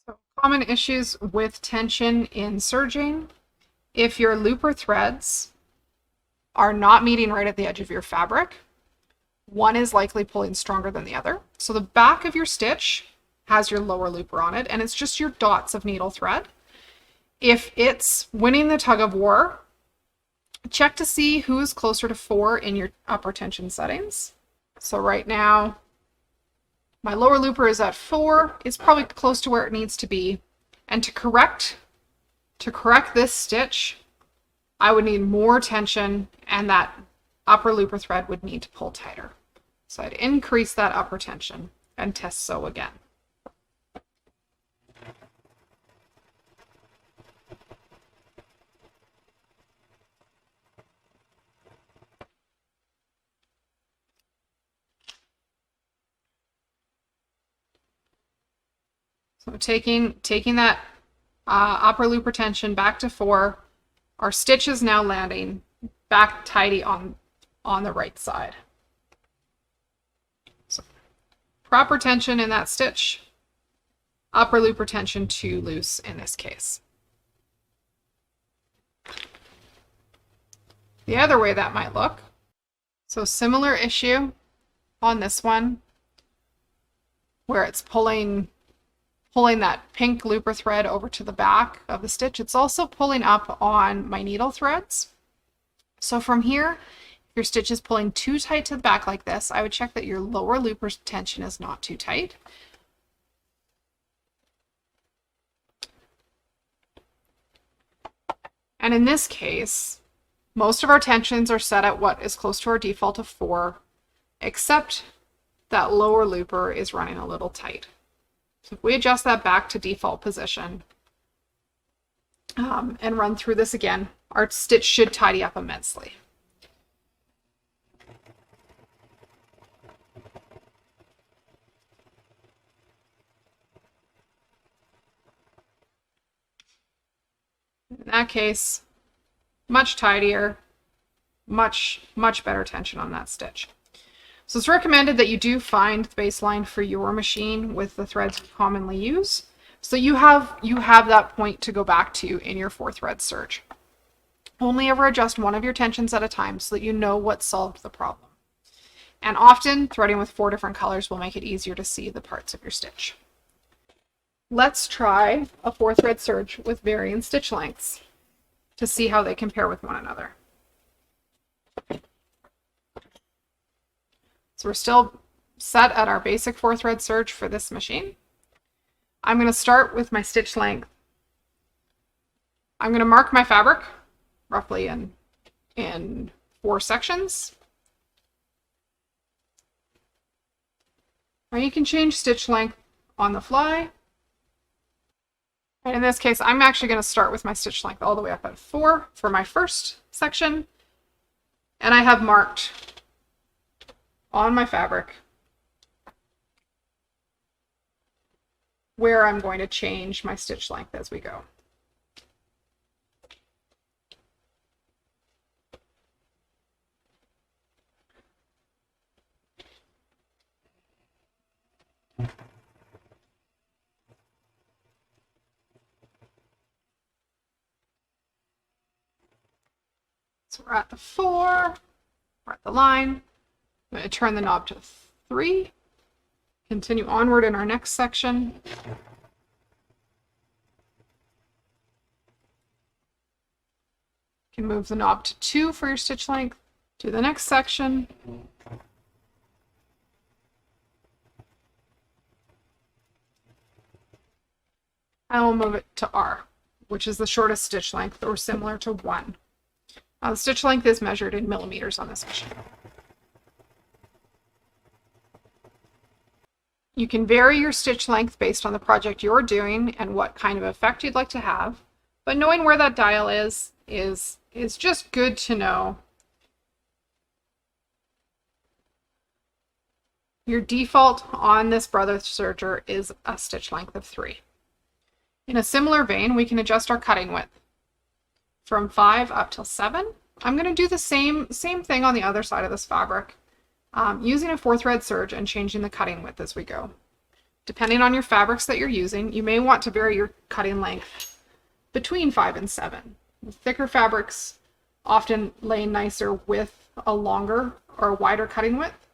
So common issues with tension in serging. If your looper threads are not meeting right at the edge of your fabric, one is likely pulling stronger than the other. So the back of your stitch has your lower looper on it, and it's just your dots of needle thread. If it's winning the tug of war, check to see who is closer to 4 in your upper tension settings. So right now, my lower looper is at 4. It's probably close to where it needs to be. And to correct this stitch, I would need more tension, and that upper looper thread would need to pull tighter. So I'd increase that upper tension and test sew again. So taking that upper looper tension back to 4, our stitch is now landing back tidy on the right side. So proper tension in that stitch, upper looper tension too loose in this case. The other way that might look, so similar issue on this one, where it's pulling that pink looper thread over to the back of the stitch. It's also pulling up on my needle threads. So from here, if your stitch is pulling too tight to the back like this, I would check that your lower looper tension is not too tight. And in this case, most of our tensions are set at what is close to our default of 4, except that lower looper is running a little tight. So if we adjust that back to default position and run through this again, our stitch should tidy up immensely. In that case, much tidier, much better tension on that stitch. So it's recommended that you do find the baseline for your machine with the threads you commonly use. So you have that point to go back to in your 4-thread serge. Only ever adjust one of your tensions at a time so that you know what solved the problem. And often threading with 4 different colors will make it easier to see the parts of your stitch. Let's try a 4-thread serge with varying stitch lengths to see how they compare with one another. So we're still set at our basic 4-thread serge for this machine. I'm going to start with my stitch length. I'm going to mark my fabric roughly in 4 sections. Now you can change stitch length on the fly. And in this case, I'm actually going to start with my stitch length all the way up at 4 for my first section. And I have marked on my fabric where I'm going to change my stitch length as we go. So we're at the 4, we're at the line. I'm going to turn the knob to 3, continue onward in our next section. You can move the knob to 2 for your stitch length. Do the next section. And we'll move it to R, which is the shortest stitch length, or similar to 1. The stitch length is measured in millimeters on this machine. You can vary your stitch length based on the project you're doing and what kind of effect you'd like to have, but knowing where that dial is just good to know. Your default on this brother serger is a stitch length of 3. In a similar vein, we can adjust our cutting width from 5 up till 7. I'm going to do the same thing on the other side of this fabric, using a 4-thread serge and changing the cutting width as we go. depending on your fabrics that you're using, you may want to vary your cutting length between 5 and 7. Thicker fabrics often lay nicer with a longer or wider cutting width,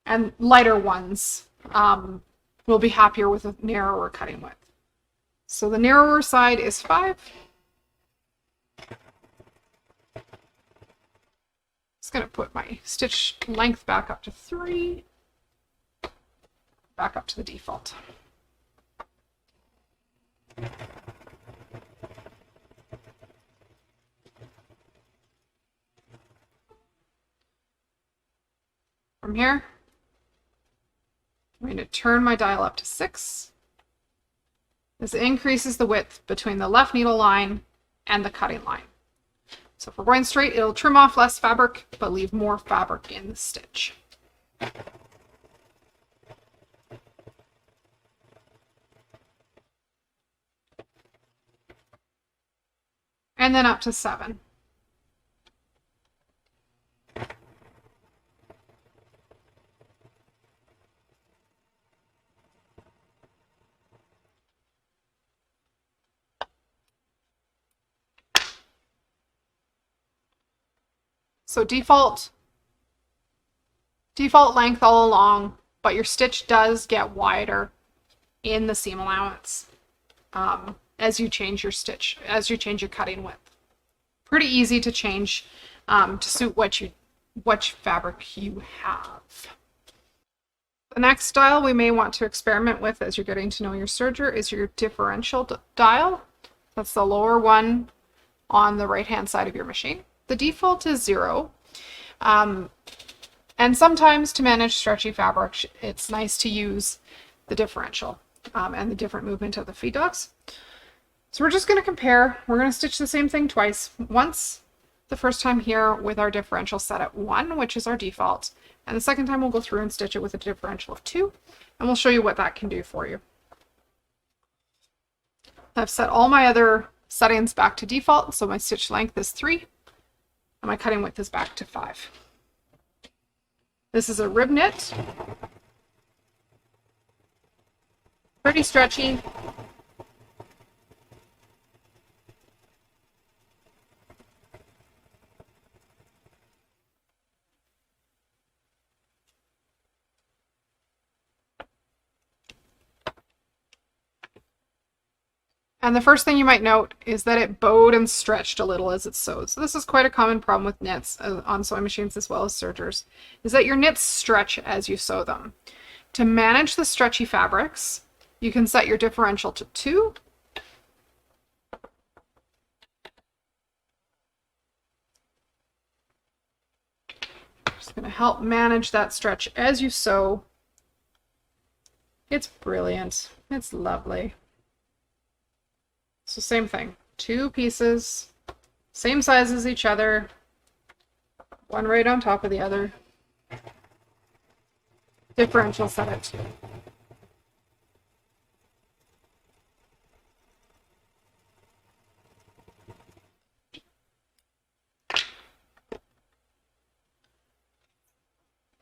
and lighter ones will be happier with a narrower cutting width. So the narrower side is 5. Just going to put my stitch length back up to 3, back up to the default. From here, I'm going to turn my dial up to 6. This increases the width between the left needle line and the cutting line. So if we're going straight, it'll trim off less fabric, but leave more fabric in the stitch. And then up to 7. So default length all along, but your stitch does get wider in the seam allowance as you change your stitch, as you change your cutting width. Pretty easy to change to suit which fabric you have. The next style we may want to experiment with as you're getting to know your serger is your differential dial. That's the lower one on the right hand side of your machine. The default is 0. And sometimes to manage stretchy fabric, it's nice to use the differential and the different movement of the feed dogs. So we're just going to compare. We're going to stitch the same thing twice. Once the first time here with our differential set at 1, which is our default. And the second time we'll go through and stitch it with a differential of 2. And we'll show you what that can do for you. I've set all my other settings back to default. So my stitch length is 3. And my cutting width is back to 5. This is a rib knit. Pretty stretchy. And the first thing you might note is that it bowed and stretched a little as it sewed. So this is quite a common problem with knits on sewing machines as well as sergers, is that your knits stretch as you sew them. To manage the stretchy fabrics, you can set your differential to 2. Just going to help manage that stretch as you sew. It's brilliant. It's lovely. So same thing, 2 pieces, same size as each other, one right on top of the other. Differential set at 2.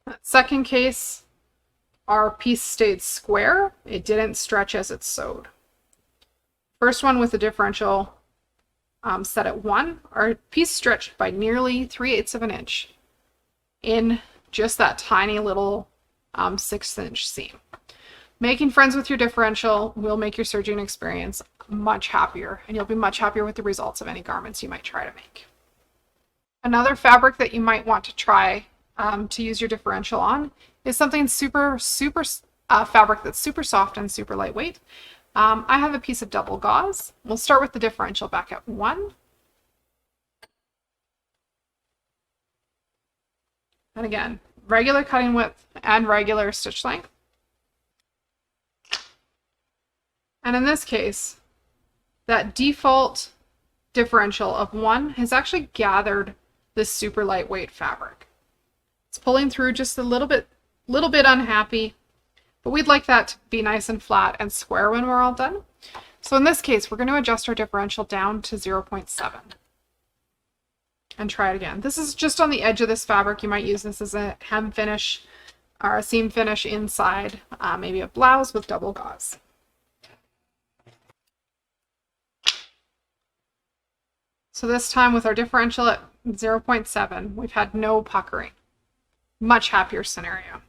That second case, our piece stayed square. It didn't stretch as it sewed. First one with the differential set at 1, our piece stretched by nearly 3/8 of an inch in just that tiny little 6-inch seam. Making friends with your differential will make your serging experience much happier, and you'll be much happier with the results of any garments you might try to make. Another fabric that you might want to try to use your differential on is something fabric that's super soft and super lightweight. I have a piece of double gauze. We'll start with the differential back at 1. And again, regular cutting width and regular stitch length. And in this case, that default differential of 1 has actually gathered this super lightweight fabric. It's pulling through just a little bit unhappy. But we'd like that to be nice and flat and square when we're all done. So in this case, we're going to adjust our differential down to 0.7 and try it again. This is just on the edge of this fabric. You might use this as a hem finish our seam finish inside, maybe a blouse with double gauze. So this time with our differential at 0.7, we've had no puckering. Much happier scenario.